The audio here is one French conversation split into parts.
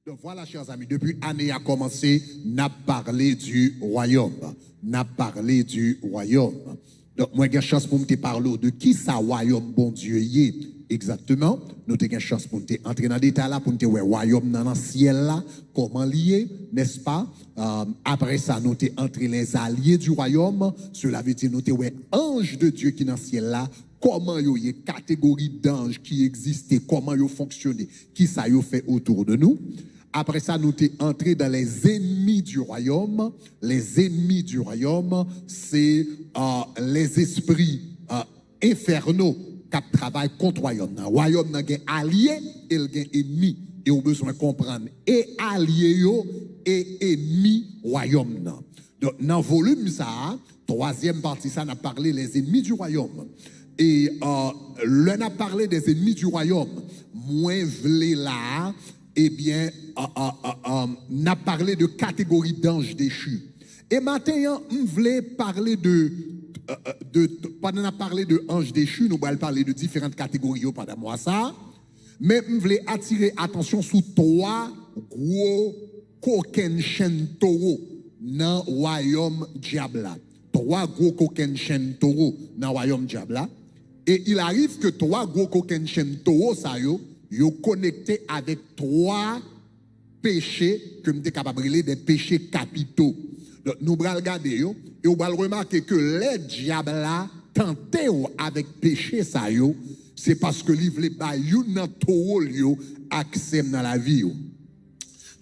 Donc voilà, chers amis, depuis l'année a commencé, n'a parlé du royaume. N'a parlé du royaume. Donc, moi, j'ai chance pour me parler de qui ça royaume bon Dieu y est exactement. Nous avons chance pour nous entrer dans le détail là, pour nous voir royaume dans le ciel là, comment lié, n'est-ce pas? Après ça, nous avons entré les alliés du royaume. Cela veut dire nous avons ange de Dieu qui est dans le ciel là. Comment il y a catégorie d'anges qui existaient, comment ils fonctionnaient, qui ça y fait autour de nous. Après ça, nous sommes entrés dans les ennemis du royaume. Les ennemis du royaume, c'est les esprits infernaux qui travaillent contre le royaume. Le royaume a un allié et un ennemi. Et on a besoin de comprendre. Et allié et ennemi royaume. Donc, dans le volume, ça, troisième partie, ça, on a parlé des ennemis du royaume. Et l'on a parlé des ennemis du royaume. Moins v'lé là. Eh bien, on a parlé de catégorie d'anges déchus. Et maintenant, on voulait parler pendant qu'on a parlé de anges déchus, nous allons parler de différentes catégories pendant moi ça. Mais on voulait attirer attention sur trois gros coquins chênes taureaux dans le royaume diable. Trois gros coquins chênes taureaux dans le royaume diable. Et il arrive que trois gros coquins chênes taureaux, ça yo connecté avec trois péchés que nous sommes capables de appeler des péchés capitaux. Donc, nous allons regarder et nous allons remarquer que les diables là tentés avec péché ça c'est parce que ils veulent pas yon taureau accès dans la vie.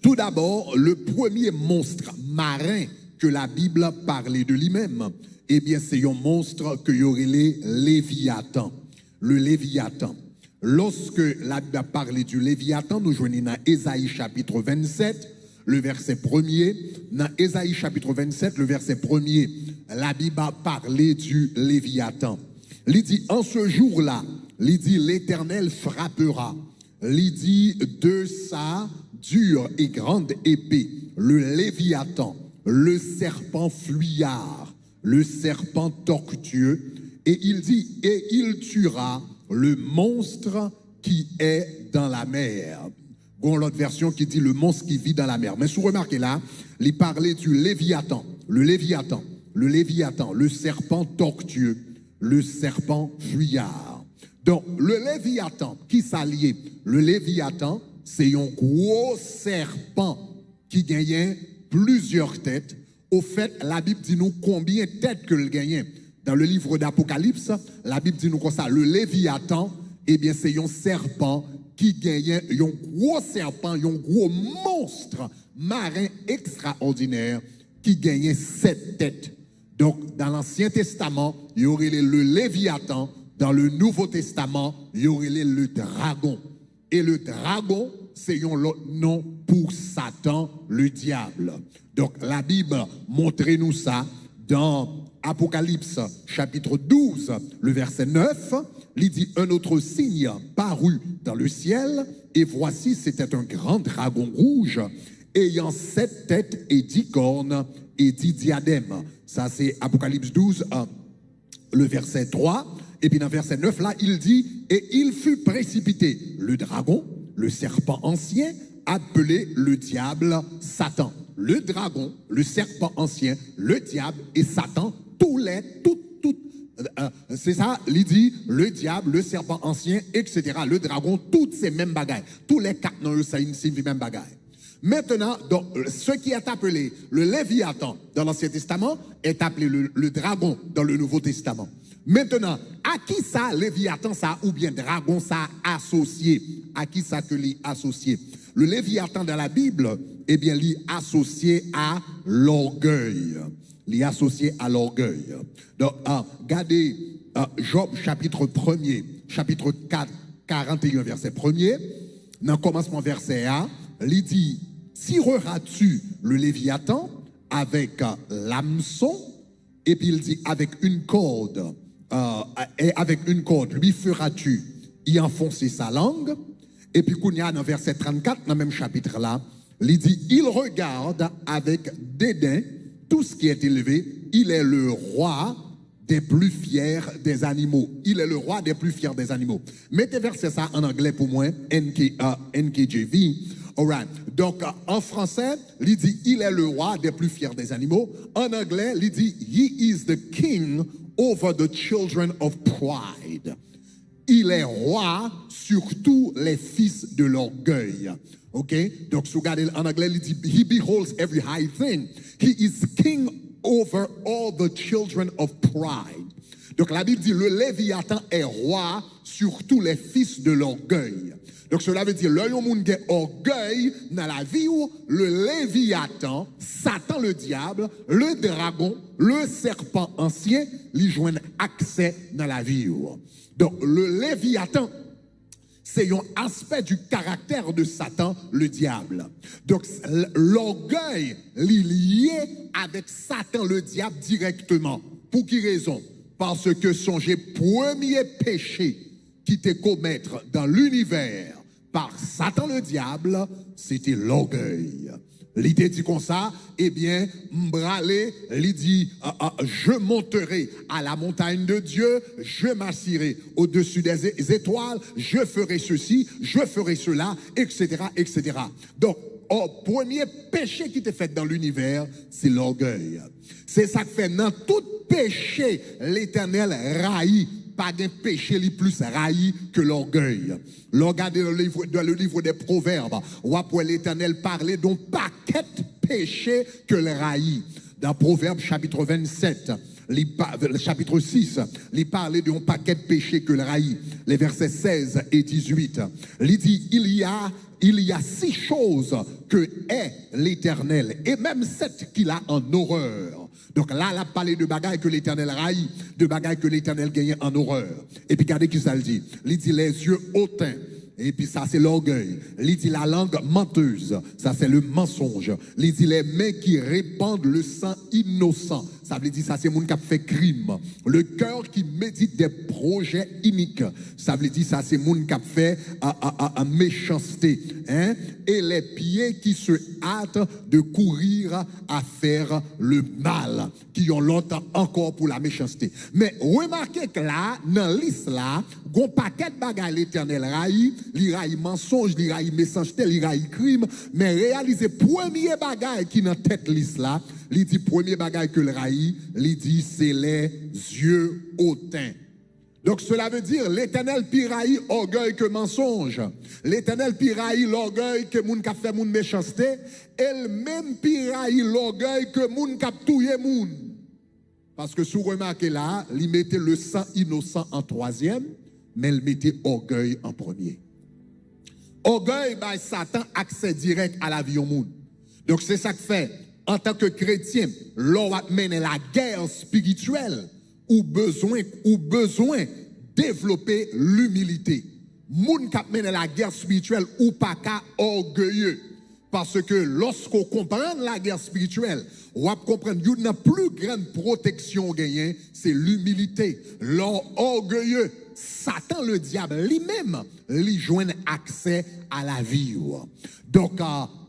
Tout d'abord, le premier monstre marin que la Bible parlait de lui-même, eh bien c'est un monstre que y aurait les Léviathan. Le Léviathan. Lorsque la Bible a parlé du Léviathan, nous joignons dans Ésaïe chapitre 27, le verset 1er. Dans Ésaïe chapitre 27, le verset 1er, la Bible a parlé du Léviathan. Il dit, en ce jour-là, il dit, l'Éternel frappera. Il dit, de sa dure et grande épée, le Léviathan, le serpent fuyard, le serpent tortueux, et il dit, et il tuera le monstre qui est dans la mer. Bon, l'autre version qui dit le monstre qui vit dans la mer. Mais si vous remarquez là, il parlait du Léviathan, le serpent tortueux, le serpent fuyard. Donc, le Léviathan, qui s'allie, le Léviathan, c'est un gros serpent qui gagnait plusieurs têtes. Au fait, la Bible dit nous combien de têtes que le gagnait. Dans le livre d'Apocalypse, la Bible dit nous comme ça, le Léviathan, eh bien c'est un serpent qui gagnait, un gros serpent, un gros monstre marin extraordinaire qui gagnait 7 têtes. Donc dans l'Ancien Testament, il y aurait le Léviathan, dans le Nouveau Testament, il y aurait le dragon. Et le dragon, c'est un autre nom pour Satan, le diable. Donc la Bible montre-nous ça dans Apocalypse chapitre 12, le verset 9, il dit un autre signe parut dans le ciel, et voici c'était un grand dragon rouge, ayant 7 têtes et 10 cornes et 10 diadèmes. Ça c'est Apocalypse 12, le verset 3. Et puis dans le verset 9 là, il dit, et il fut précipité, le dragon, le serpent ancien, appelé le diable Satan. Le dragon, le serpent ancien, le diable et Satan, c'est ça, il dit le diable, le serpent ancien, etc. Le dragon, toutes ces mêmes bagailles. Tous les quatre noms, ça signifie même bagaille. Maintenant, donc, ce qui est appelé le Léviathan dans l'Ancien Testament est appelé le dragon dans le Nouveau Testament. Maintenant, à qui ça, Léviathan, ça, ou bien dragon, ça associé? À qui ça que l'y associé? Le Léviathan dans la Bible, eh bien, l'y associé à l'orgueil. L'y associé à l'orgueil. Donc, regardez Job chapitre 1er, chapitre 4, 41, verset 1er. Dans le commencement verset 1, il dit, tireras-tu le Léviathan avec l'hameçon? Et puis il dit, avec une corde, lui feras-tu y enfoncer sa langue? Et puis, quand il y a dans verset 34, dans le même chapitre là, il dit, il regarde avec dédain tout ce qui est élevé, il est le roi des plus fiers des animaux. Il est le roi des plus fiers des animaux. Mettez verset ça en anglais pour moi, NKJV. Alright. Donc, en français, il dit, il est le roi des plus fiers des animaux. En anglais, il dit, he is the king over the children of pride. Il est roi sur tous les fils de l'orgueil. OK? Donc, si vous regardez en anglais, il dit, he beholds every high thing. He is king over all the children of pride. Donc, la Bible dit, le Léviathan est roi sur tous les fils de l'orgueil. Donc, cela veut dire, l'œil au monde qui est orgueil dans la vie où le Léviathan, Satan le diable, le dragon, le serpent ancien, lui joignent accès dans la vie où. Donc, le Léviathan, c'est un aspect du caractère de Satan, le diable. Donc, l'orgueil est lié avec Satan, le diable, directement. Pour quelle raison? Parce que songez, premier péché qui était commettre dans l'univers par Satan le diable, c'était l'orgueil. L'idée dit comme ça, eh bien, m'bralé, il dit, je monterai à la montagne de Dieu, je m'assirai au-dessus des étoiles, je ferai ceci, je ferai cela, etc., etc. Donc, le premier péché qui était fait dans l'univers, c'est l'orgueil. C'est ça que fait dans tout péché, l'Éternel raillit. Pas d'un péché li plus railli que l'orgueil. Regardez le livre des Proverbes. On voit l'Éternel parler d'un paquet de péchés que le raillit. Dans Proverbes chapitre 27, chapitre 6, il parle d'un paquet de péchés que le raillit. Les versets 16 et 18. Il dit, il y a 6 choses que est l'Éternel, et même 7 qu'il a en horreur. Donc là, il a parlé de bagailles que l'Éternel raillit, de bagailles que l'Éternel gagne en horreur. Et puis regardez qui ça le dit. Il dit les yeux hautains. Et puis ça, c'est l'orgueil. Il dit la langue menteuse. Ça, c'est le mensonge. Il dit les mains qui répandent le sang innocent. Ça veut dire ça, c'est le monde qui a fait crime. Le cœur qui médite des projets iniques. Ça veut dire ça, c'est le monde qui a fait méchanceté. Hein? Et les pieds qui se hâtent de courir à faire le mal. Qui ont longtemps encore pour la méchanceté. Mais remarquez que là, dans liste là, il y a un paquet de bagages l'Éternel raillit. Il raille mensonge, il raille méchanceté, il raille crime. Mais réalisez, premier bagage qui est dans tête liste là, il dit premier bagage que le raille, il dit c'est les yeux hautains. Donc cela veut dire l'Éternel piraille orgueil que mensonge. L'Éternel piraille l'orgueil que moun ka fait moun méchanceté. Elle même piraille l'orgueil que moun ka touye moun. Parce que si vous remarquez là, il mettait le sang innocent en troisième, mais il mettait orgueil en premier. Orgueil, bah, Satan accès direct à la vie au monde. Donc c'est ça que fait, en tant que chrétien, l'on va mener la guerre spirituelle ou besoin développer l'humilité. Moun qui mène la guerre spirituelle ou pas qu'à orgueilleux. Parce que lorsqu'on comprend la guerre spirituelle, on va comprendre qu'il y a une plus grande protection gagnée, c'est l'humilité. L'orgueilleux, Satan le diable lui-même, lui joint accès à la vie. Donc,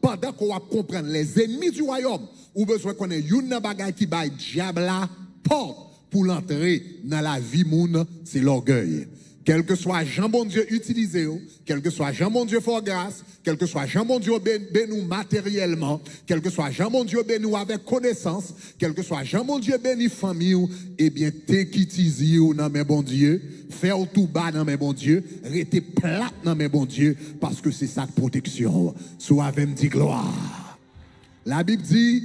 pendant qu'on va comprendre les ennemis du royaume, on a besoin qu'on ait une bagaille qui baille diable la porte pour l'entrer dans la vie moun, c'est l'orgueil. Quel que soit Jean bon Dieu utilisé, quel que soit Jean bon Dieu fort grâce, quel que soit Jean bon Dieu béni matériellement, quel que soit Jean bon Dieu béni avec connaissance, quel que soit Jean bon Dieu béni famille, eh bien, t'es quittizi ou dans mes bon Dieu, faire tout bas dans mes bon Dieu, rester plate dans mes bon Dieu, parce que c'est ça protection. Soit avec me dit gloire. La Bible dit,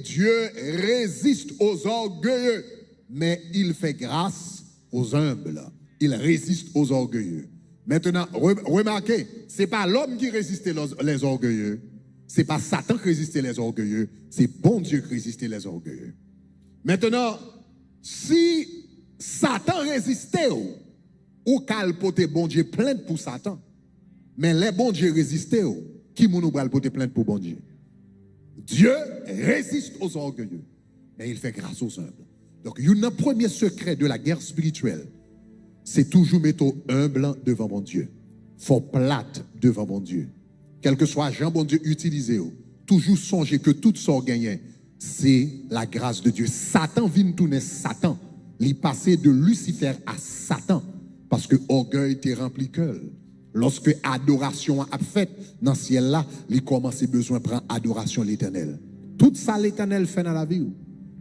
Dieu résiste aux orgueilleux, mais il fait grâce aux humbles. Il résiste aux orgueilleux. Maintenant, remarquez, ce n'est pas l'homme qui résiste les orgueilleux. Ce n'est pas Satan qui résiste les orgueilleux. C'est bon Dieu qui résiste les orgueilleux. Maintenant, si Satan résistait, ou calpote bon Dieu plainte pour Satan, mais les bon Dieu résistaient, qui nous calpote plainte pour bon Dieu? Dieu résiste aux orgueilleux, mais il fait grâce aux humbles. Donc, il y a un premier secret de la guerre spirituelle. C'est toujours mettre humble devant mon Dieu. Faut plate devant mon Dieu. Quel que soit Jean bon Dieu utilisé, toujours songer que tout ça gagné, c'est la grâce de Dieu. Satan vient tourner Satan. Il passé de Lucifer à Satan parce que orgueil t'est rempli cœur. Lorsque adoration a fait dans le ciel là, il commence besoin de prendre adoration l'éternel. Tout ça l'éternel fait dans la vie.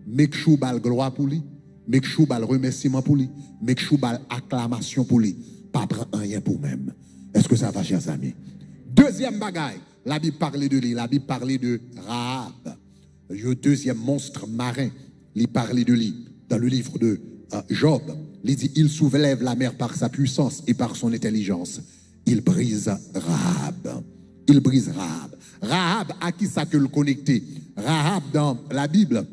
Make sure bal gloire pour lui, make sure bal remerciement pour lui, make sure bal acclamation pour lui. Pas prendre rien pour même. Est-ce que ça va, chers amis? Deuxième bagaille, la Bible parlait de lui, la Bible parlait de Rahab. Le deuxième monstre marin, il parlait de lui. Dans le livre de Job, il dit, il soulève la mer par sa puissance et par son intelligence. Il brise Rahab. Il brise Rahab. Rahab, à qui ça que le connecter? Rahab, dans la Bible,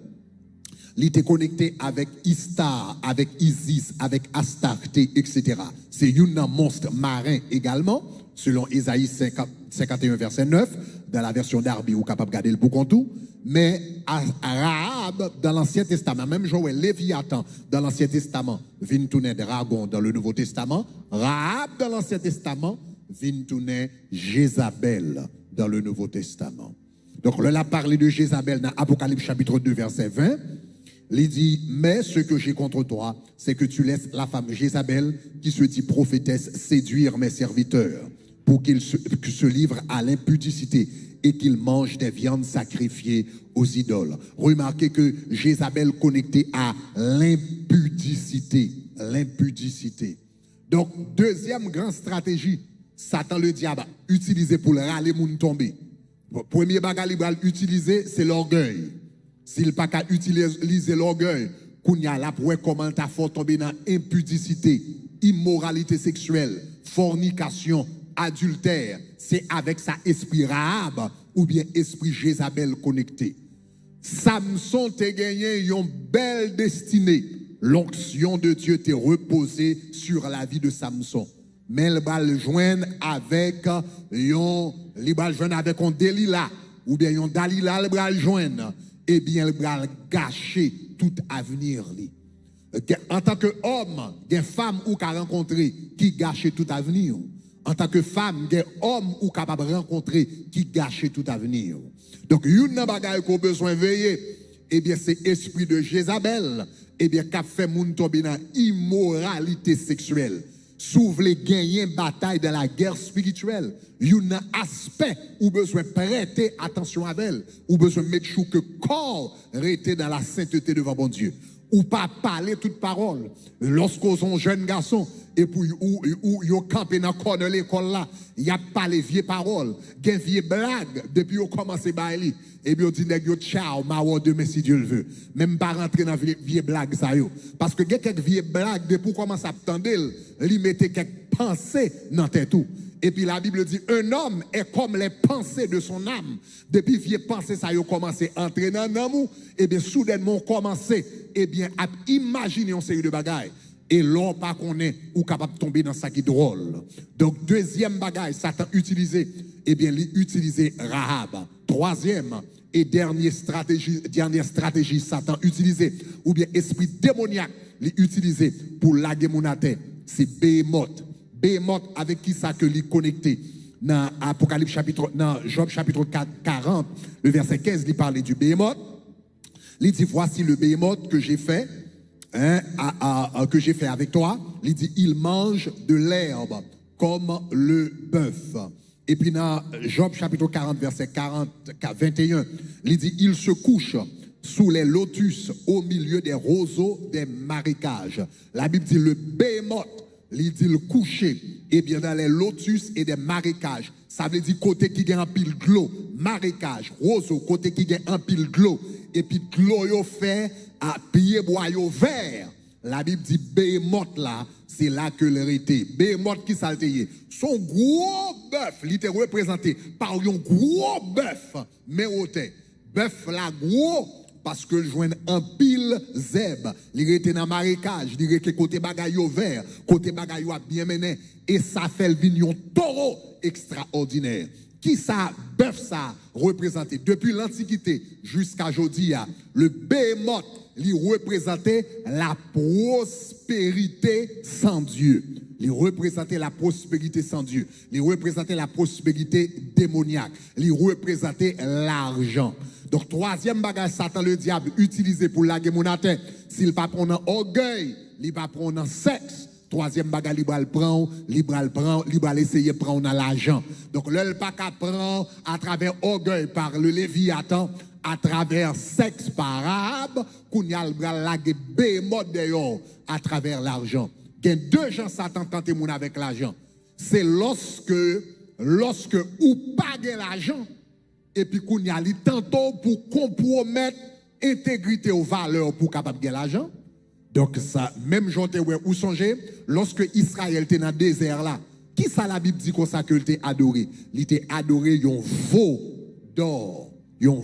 il était connecté avec Istar, avec Isis, avec Astarté, etc. C'est un monstre marin également, selon Ésaïe 51, verset 9, dans la version d'Arbi, ou capable de garder le boucan tout. Mais Rahab, dans l'Ancien Testament, même Joël, Léviathan, dans l'Ancien Testament, vient tourner dragon dans le Nouveau Testament. Rahab, dans l'Ancien Testament, vient tourner Jézabel dans le Nouveau Testament. Donc, là, parlé de Jézabel dans Apocalypse chapitre 2, verset 20. Il dit, mais ce que j'ai contre toi, c'est que tu laisses la femme Jézabel, qui se dit prophétesse, séduire mes serviteurs, pour qu'ils se livrent à l'impudicité et qu'ils mangent des viandes sacrifiées aux idoles. Remarquez que Jézabel connectée à l'impudicité. L'impudicité. Donc, deuxième grande stratégie, Satan le diable utilisé pour le râler moun tomber. Premier bagage il va utiliser, c'est l'orgueil. S'il pas qu'à utiliser l'orgueil, qu'on y a là pour comment ta faut tomber dans impudicité, immoralité sexuelle, fornication, adultère, c'est avec sa esprit Rahab ou bien esprit Jézabel connecté. Samson t'a gagné une belle destinée. L'onction de Dieu t'est reposée sur la vie de Samson. Mais il va le joindre avec un Delilah ou bien un Dalila, il va le joindre. Eh bien, il va gâcher tout avenir. En tant qu'homme, il y a une femme ou qu'a rencontré qui gâche tout avenir. En tant que femme, il y a un homme ou capable de rencontrer qui gâche tout avenir. Donc, une bagaille qu'on a besoin de veiller, eh bien, c'est l'esprit de Jézabel, eh bien, qui a fait moun tomber dans immoralité sexuelle. Si vous voulez gagner une bataille dans la guerre spirituelle, il y a un aspect où besoin de prêter attention à elle, où besoin de mettre que corps rester dans la sainteté devant bon Dieu. Ou pas parler toute parole. Lorsqu'on est un jeune garçon, et puis ou yo campé dans le corps de l'école là, il a pas les vieilles paroles, des vieilles blagues depuis qu'on commence à bailler. Et puis on dit yo ciao, ma demain si Dieu le veut. Même pas rentrer dans les vieilles blagues ça yo. Parce que quelques vieilles blagues depuis qu'on commence à attendre, il mettait quelques pensées dans tête tout. Et puis la Bible dit, un homme est comme les pensées de son âme. Depuis vieille pensée, ça a commencé à entrer dans l'amour. Et bien soudainement, commencé à imaginer une série de bagailles. Et l'on pas qu'on est ou capable de tomber dans ça qui est drôle. Donc deuxième bagaille, Satan utilisé, il utilisé Rahab. Troisième et dernière stratégie, Satan utilisé, ou bien esprit démoniaque, l'utilisé pour laguer mon tête, c'est Béhémoth. Béhémoth avec qui ça que lui connecté dans Apocalypse chapitre, dans Job chapitre 40, le verset 15, il parlait du Béhémoth. Il dit, voici le Béhémoth que j'ai fait, que j'ai fait avec toi. Il dit, il mange de l'herbe comme le bœuf. Et puis dans Job chapitre 40, verset 21, il dit, il se couche sous les lotus au milieu des roseaux des marécages. La Bible dit, le Béhémoth, il dit le coucher, et bien dans les lotus et des marécages. Ça veut dire côté qui gagne un pile de l'eau, marécage, roseau, côté qui gagne un pile de l'eau, et puis de l'eau yo fait à pied bois yo vert. La Bible dit Béhémoth là, c'est là que l'hérité. Béhémoth qui s'alteye. Son gros bœuf, il était représenté par un gros bœuf, mais au bœuf là gros, parce que le joint un pile zèbre, il était dans marécage, il était côté bagaille vert, côté bagaille bien mené, et ça fait le vignon taureau extraordinaire. Qui ça, bœuf ça, représenté depuis l'Antiquité jusqu'à aujourd'hui, le Béhémoth, il représentait la prospérité sans Dieu. Il représentait la prospérité sans Dieu. Il représentait la prospérité démoniaque. Il représentait l'argent. Donc, troisième bagage, Satan le diable utilisé pour laguer mon tête, s'il ne va pas prendre orgueil, il va prendre sexe, Troisième bagage, libral prend, libral essayer de prendre l'argent. Donc, le pas qu'à prendre à travers orgueil par le Léviathan, à travers sexe par arabe, qu'on y a le bras lagué bémode d'ailleurs à travers l'argent. Il y a deux gens Satan tenté moun avec l'argent. C'est lorsque ou pas de l'argent, et puis qu'on y a li tantôt pour compromettre intégrité aux valeurs pour capable de l'argent. Donc ça, même j'en ou songez, lorsque Israël était dans le désert là, qui ça la Bible dit comme ça qu'il était adoré? Il était adoré un veau d'or, un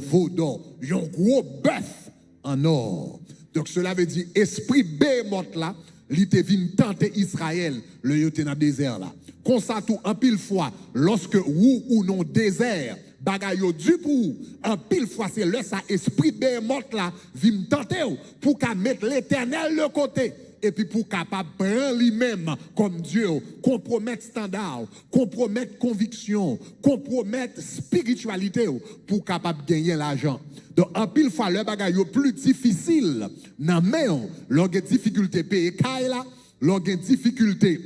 gros bœuf en or. Donc cela veut dire esprit bémote là, il était venu tenter Israël, le était dans le désert là. Comme ça tout en pile fois, lorsque ou non désert, bagayo du pour en pile fois c'est le ça esprit bémote là vient tenter pour qu'à mettre l'Éternel de côté et puis pour capable prendre lui-même comme Dieu, compromettre standard, compromettre conviction, compromettre spiritualité pour capable gagner l'argent. Donc en pile fois le bagayo plus difficile nan men, l'on a difficulté payer kay là, l'on a difficulté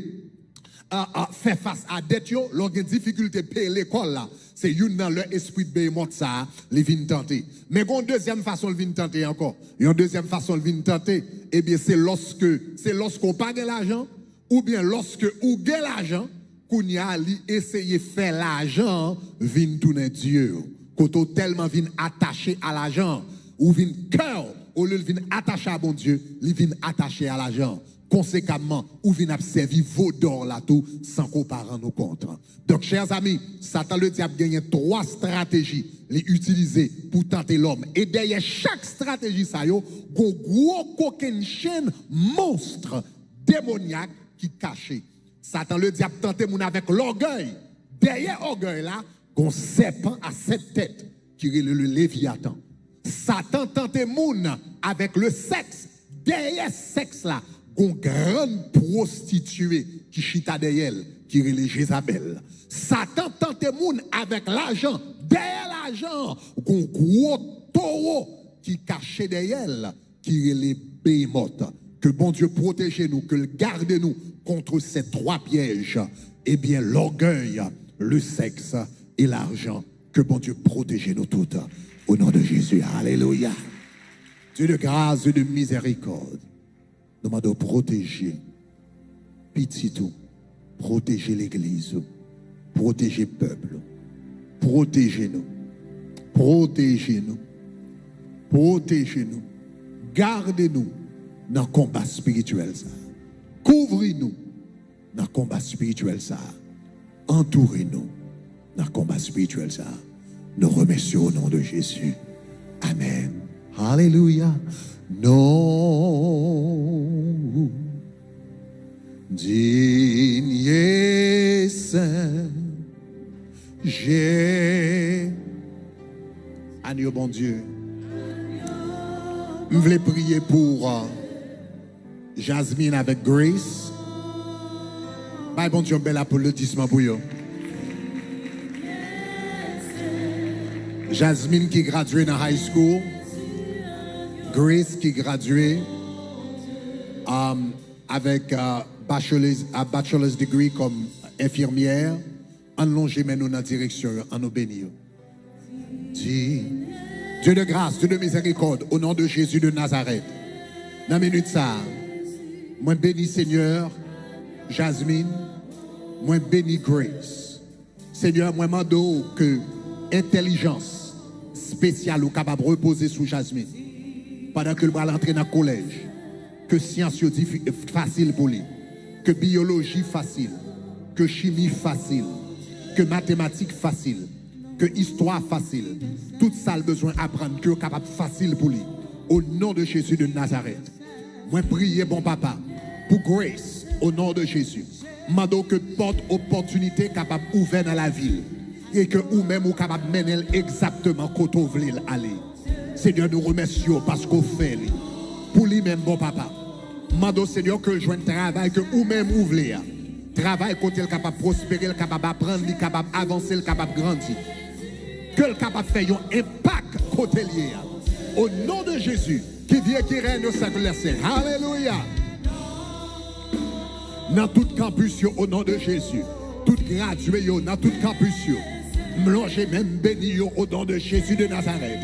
à faire face à dette yo, l'on a difficulté payer l'école là. C'est une dans leur esprit de bémote ça, les vient tenter. Mais une deuxième façon de vient tenter encore. Une deuxième façon de vient tenter, eh bien c'est lorsqu'on pas de l'argent ou bien lorsque ou gagne l'argent qu'on y a essayer faire l'argent vient tourner Dieu. Quand tellement vient attaché à l'argent ou vient cœur au lieu de vient attaché à bon Dieu, il vient attaché à l'argent. Conséquemment, ou vient observer vos d'or là tout sans qu'on parle nos comptes. Donc, chers amis, Satan le diable gagne trois stratégies les utiliser pour tenter l'homme. Et derrière chaque stratégie, ça y est, un gros coquin chaîne monstre démoniaque qui caché. Satan le diable tente moun avec l'orgueil. Derrière l'orgueil là, un serpent à 7 têtes qui est le Léviathan. Satan tente moun avec le sexe. Derrière sexe là, une grande prostituée qui chita derrière elle, qui est les Jézabel. Satan tente moun avec l'argent, derrière l'argent, un gros taureau qui cachait derrière elle, qui est les bémotes. Que bon Dieu protège nous, que garde nous contre ces trois pièges. Eh bien, l'orgueil, le sexe et l'argent. Que bon Dieu protège nous toutes. Au nom de Jésus. Alléluia. Dieu de grâce et de miséricorde. Nous demandons de protéger petit tout, protéger l'église, protéger le peuple, protégez-nous, protégez-nous, protégez-nous, gardez-nous dans le combat spirituel. Couvrez-nous dans le combat spirituel. Entourez-nous dans le combat spirituel. Nous remercions au nom de Jésus. Amen. Alléluia. Non, digne et saint, j'ai agneau bon Dieu. Je voulais prier pour Jasmine avec Grace. Bye bon Dieu, bel applaudissement pour eux. Jasmine qui graduée dans high school. Grace qui graduée avec bachelor's degree comme infirmière, en longé mais nous dans la direction, en nous bénir. Dieu de grâce, Dieu de miséricorde, au nom de Jésus de Nazareth. Dans la minute ça, moi bénis Seigneur, Jasmine, moi bénis Grace. Seigneur, moi mando que intelligence spéciale ou capable de reposer sous Jasmine. Pendant que le va entrer dans le collège, que science facile pour lui, que biologie facile, que chimie facile, que mathématiques facile, que histoire facile, tout ça a besoin d'apprendre, que capable facile pour lui. Au nom de Jésus de Nazareth. Moi prier bon papa pour Grace au nom de Jésus. Mando que porte opportunité capable ouvert dans la ville et que ou même ou capable mener exactement côté où voulez aller. Seigneur, nous remercions parce qu'on fait pour lui-même, bon papa. Mando Seigneur que je un travail que ou même ouvrir. Travail côté le capable prospérer, le capable apprendre, le capable avancer, le capable grandir. Que le capable faire un impact côté lié. Au nom de Jésus, qui vient qui règne au siècle. Alléluia. dans tout campus yo, au nom de Jésus. Tout gradué yo, dans tout campus yo. M'longer même béni yo, au nom de Jésus de Nazareth.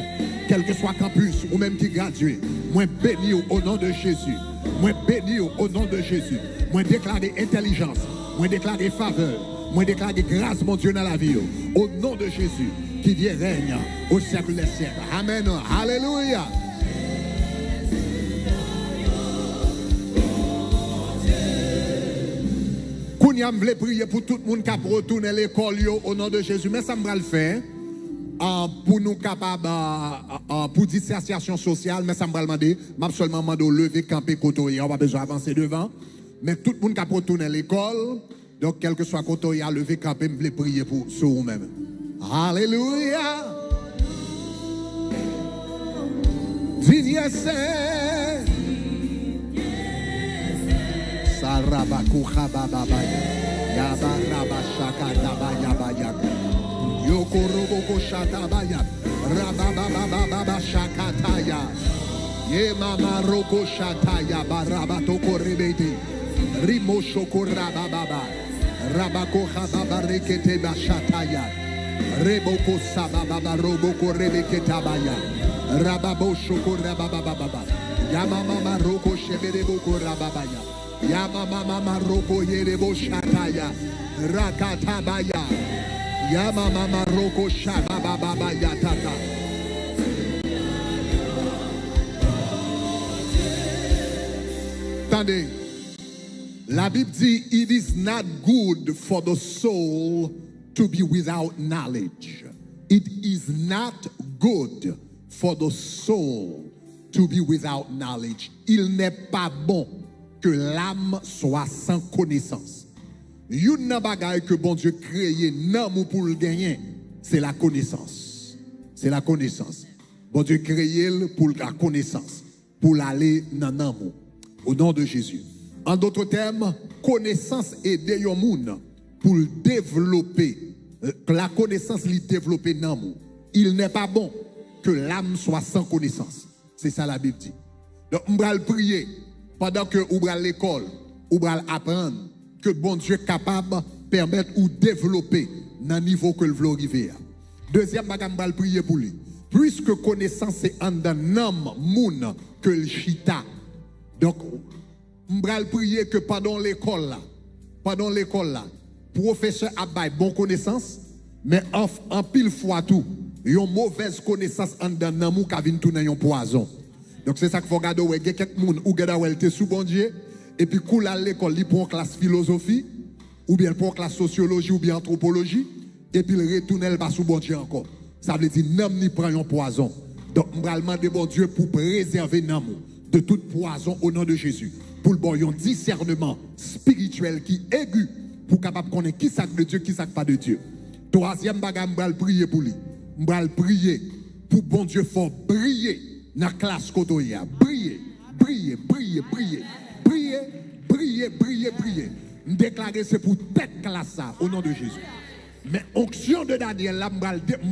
Quel que soit campus ou même qui gradué, moi béni yo, au nom de Jésus. Moi béni yo, au nom de Jésus. Moi déclarer intelligence, moi déclarer faveur, moi déclarer grâce mon Dieu dans la vie yo, au nom de Jésus qui vient règne au siècle des siècles. Amen. Alléluia. Kounya m'vle prier pour tout le monde qui a retourné l'école au nom de Jésus. Mais ça m'va le faire pour nous capables pour distanciation sociale. Mais ça m'va le demander. M'a seulement demandé lever, camper, côtoyer. On va besoin avancer devant. Mais tout le monde qui a retourné l'école, donc quel que soit côtoyer, lever, camper, m'vle prier pour sur vous-même. Alléluia. Digne c'est. Sarabaku Hababaya, Yabaraba Shakatabaya, Yokoroboko Shatabaya, Rabababa Shakataya, Yemama Roko Shataya, Barabatoko Rebete, Rimo Shokorababa, Rabako Hababarekete Bashataya, Reboko Sababa Roboko Rebeketabaya, Rababo Shokorababa, Yamama Roko Shebereboko Rababaya. Yama mama roko yerebo shataya rakatabaya Yama mama roko shababa yataka. Attendez, la Bible dit it is not good for the soul to be without knowledge. It is not good for the soul to be without knowledge. Il n'est pas bon que l'âme soit sans connaissance. Une bagaille que bon Dieu créé nan pour le gagner, c'est la connaissance. C'est la connaissance. Bon Dieu créé pour la connaissance, pour l'aller nan amour. Au nom de Jésus. En d'autres termes, connaissance aide yon moun pour développer la connaissance li développer nan amour. Il n'est pas bon que l'âme soit sans connaissance. C'est ça la Bible dit. Donc on va prier pendant que ou bral l'école, ou bral apprendre que bon Dieu est capable de permettre ou développer dans le niveau que le veut arriver. Deuxième bagage, on va prier pour lui. Puisque connaissance est en d'un moun que le chita. Donc, on va prier que pendant l'école là, professeur a bail bon connaissance, mais en pile fois tout, yon mauvaise connaissance en d'un moun qui vient tourner un poison. Donc c'est ça qu'il faut regarder, il y a quelqu'un ou qui est sous bon Dieu, et puis coule à l'école, il prend classe philosophie, ou bien pour classe sociologie, ou bien anthropologie, et puis il retourne le bas sous bon Dieu encore. Ça veut dire, n'homme ni prend un poison. Donc on va demander bon Dieu pour préserver n'amour de tout poison au nom de Jésus. Pour le bon un discernement spirituel qui est aigu, pour capable connaître qui sac de Dieu, qui sac pas de Dieu. Troisième bagage, on va prier pour lui. On va prier pour bon Dieu faut briller dans la classe côtoya. Briller. Déclarer c'est pour tête classe ça au nom de Jésus. Mais onction de Daniel, là,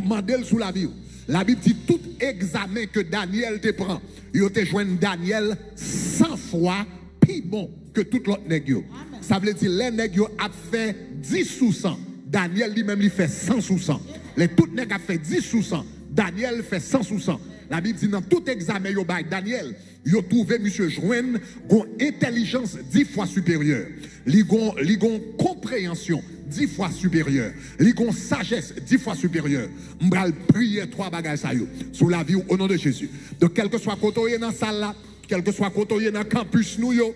mandel sous la vie. La Bible dit tout examen que Daniel te prend, il te joint Daniel 100 fois plus bon que tout l'autre nègre. Ça veut dire les nègres a fait 10 sous 100. Daniel lui-même il fait 100 sous 100. Les tout nègres a fait 10 sous 100. Daniel fait 100 sous 100. La Bible dit dans tout examen yo bay Daniel, yo trouvé monsieur joindre gon intelligence 10 fois supérieure. Li gon compréhension 10 fois supérieure. Li gon sagesse 10 fois supérieure. M'bral prier 3 bagages ça yo sous la vie au nom de Jésus. Donc quel que soit côté dans salle là, quel que soit côté dans campus nous yo,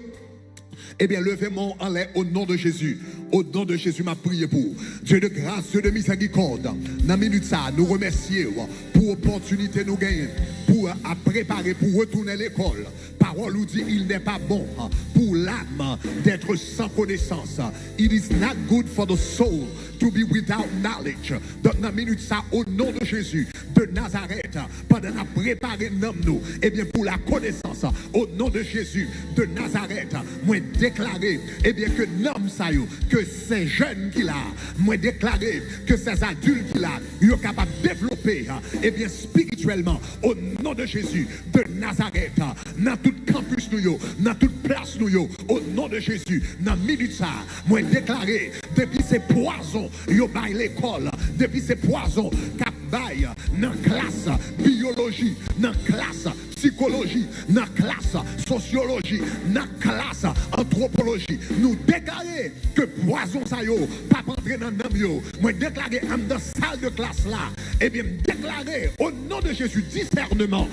eh bien, levez-moi en l'air au nom de Jésus. Au nom de Jésus, m'a prié pour. Dieu de grâce, Dieu de miséricorde. Dans la minute ça, nous remercions pour l'opportunité nous gagner, pour préparer, pour retourner l'école. Parole nous dit, il n'est pas bon pour l'âme d'être sans connaissance. It is not good for the soul to be without knowledge. Dans la minute ça, au nom de Jésus, de Nazareth, pendant la préparer nous, et bien pour la connaissance, au nom de Jésus de Nazareth, moi déclarer, et bien que l'homme ça que ces jeunes qu'il a, moi déclarer que ces adultes qu'il a, ils sont capables de développer, et bien spirituellement, au nom de Jésus de Nazareth, dans tout campus nous, dans toute place nous, au nom de Jésus, dans minute ça, moi déclarer, depuis ces poisons, yo bail l'école, depuis ces poisons, cap bail dans classe biologie, dans classe psychologie, dans classe sociologie, dans classe anthropologie, nous déclarer que poison ça yo pas entrer dans nam yo, moi déclarer dans salle de classe là, et bien déclarer au nom de Jésus discernement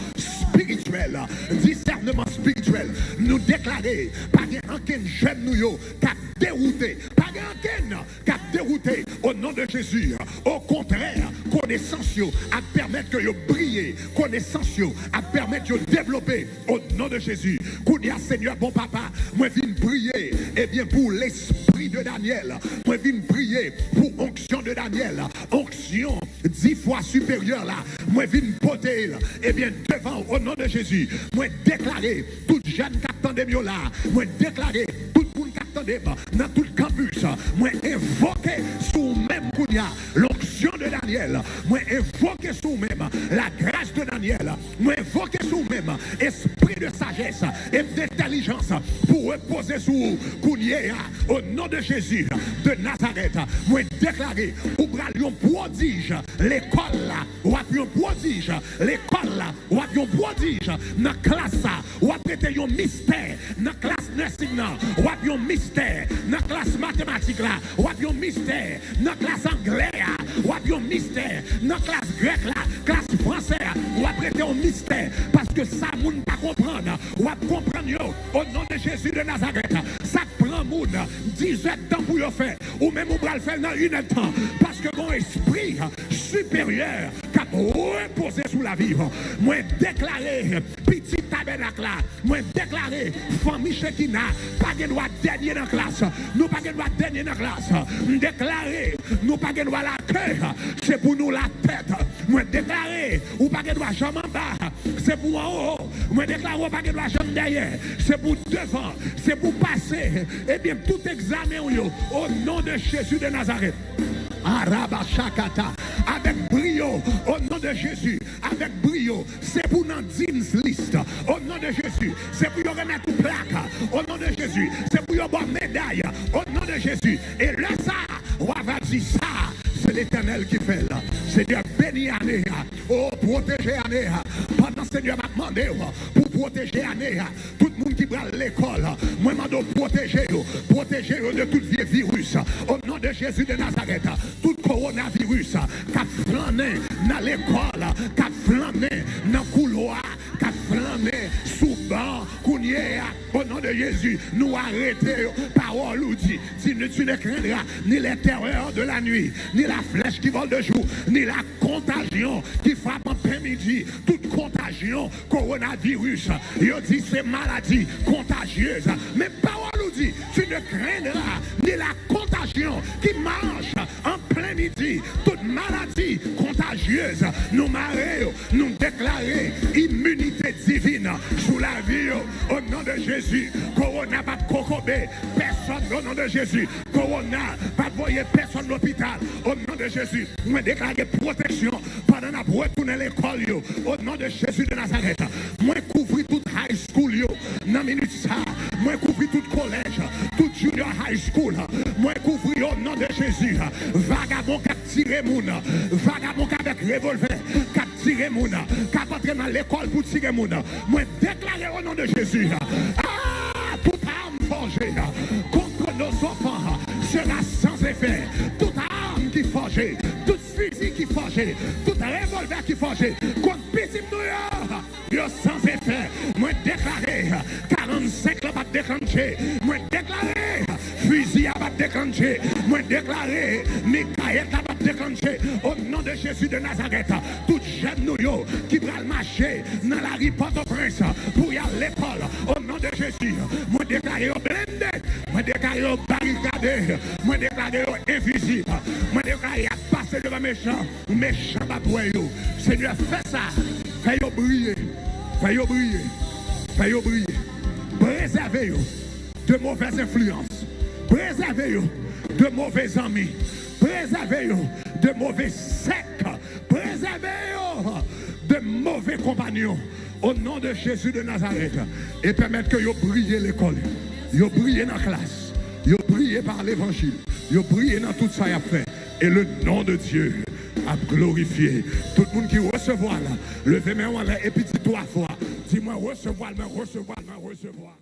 spirituel, nous déclarer pas aucun jeune nous yo cap dérouté, pas aucun cap dérouté au nom de Jésus. Au contraire, connaissance yo à permettre que yo briller, connaissance yo à permettre yo développer au nom de Jésus. Kounia Seigneur bon papa, moi viens prier et bien pour l'esprit de Daniel, moi viens prier pour onction de Daniel, onction 10 fois supérieure là, moi viens porter et bien devant au nom de Jésus, moi déclarer tout jeune qui attendait mieux là, moi déclarer tout le monde qui attendait dans tout le campus, moi invoquer sous même Kounia l'onction de Daniel, moi invoquer sous même la grâce de Daniel, moi invoquer sous même esprit de sagesse et d'intelligence pour reposer sur Kounia au nom de Jésus de Nazareth. Moi déclarer ou un prodige l'école là, ou un prodige l'école là, ou un prodige dans classe là, ou prêter un mystère dans classe nursing là, ou un mystère dans classe mathématique là, ou un mystère dans classe anglais là, ou un mystère dans classe grecque là, classe français, ou prêter un mystère parce que ça moun pas comprendre, ou comprendre yo au nom de Jésus de Nazareth. Ça prend moun 18 temps pour yo faire, ou même on va le faire dans 1 heure de temps parce que mon esprit supérieur qui a reposé sous la vie. Moi déclarer petit tabernacle là, moi déclarer famille Chekina pas de droit dernier dans la classe, nous pas de droit dernier dans la classe, déclarer nous pas de droit la queue, c'est pour nous la tête. Moi déclarer ou pas de droit jambe en bas, c'est pour en haut. Moi déclarer pas de droit jambe derrière, c'est pour devant, c'est pour passer. Et bien tout examen au nom de Jésus de Nazareth. Arabashakata, avec brio, au nom de Jésus, avec brio, c'est pour nous dire liste, au nom de Jésus, c'est pour nous remettre une plaque, au nom de Jésus, c'est pour nous avoir une médaille, au nom de Jésus, et là ça, on va dire ça. C'est l'Éternel qui fait là. Seigneur, bénis Anéa. Oh, protégez Anéa. Pendant Seigneur m'a demandé pour protéger Anéa. Tout le monde qui va à l'école, moi je demande protéger de tout vieux virus. Au nom de Jésus de Nazareth, tout coronavirus qui a flâné dans l'école, qui a flâné dans le couloir, qui a flâné sous banc, au nom de Jésus, nous arrêtons parole ou dit. Tu ne craindras ni les terreurs de la nuit, ni la flèche qui vole de jour, ni la contagion qui frappe en après-midi. Toute contagion, coronavirus, il dit c'est maladie contagieuse. Mais parole ou dit, tu ne craindras ni la contagion qui marche en plein midi. Toute maladie contagieuse, nous marions, nous déclarer immunité divine sous la vie au nom de Jésus. Corona pas cocobé, personne au nom de Jésus. Corona pas voyer personne à l'hôpital au nom de Jésus. Nous déclarer protection pendant la retourner l'école au nom de Jésus de Nazareth. Moi couvrir toute high school dans minute ça. Moi couvrir tout collège, tout junior high school. Moi couvrir au nom de Jésus. Vagabond qui a tiré moun, vagabond qui avec revolver, qui a tiré moun, qui a entré dans l'école pour tirer moun. Moi déclarer au nom de Jésus. Toute arme forgée contre nos enfants sera sans effet. Toute arme qui forgée, toute fusil qui forgée, toute revolver qui forgée contre petit nous sans effet. Moi déclarer 45 là va déclencher. Moi déclarer fusil va déclencher. Moi déclarer Michael va déclencher au nom de Jésus de Nazareth. Toute jeunes nous yo, qui va marcher dans la rue Port-au-Prince pour y aller à l'école. Au nom de Jésus, moi déclaré au blindé, moi déclaré au barricadé, moi déclaré au invisible, moi déclaré à passer devant méchant, méchant babouayou. Seigneur, fais ça, fais-yo briller, fais-yo briller, fais-yo briller. Préservez-yo de mauvaises influences, préservez-yo de mauvais amis, préservez-yo de mauvais sectes, préservez-yo de mauvais compagnons. Au nom de Jésus de Nazareth, et permettre que vous brillez l'école, vous brillez dans la classe, vous brillez par l'évangile, vous brillez dans tout ça fait. Et le nom de Dieu a glorifié. Tout le monde qui recevoir là, levez-moi en l'air et puis dis 3 fois. Dis-moi recevoir, recevoir, recevoir.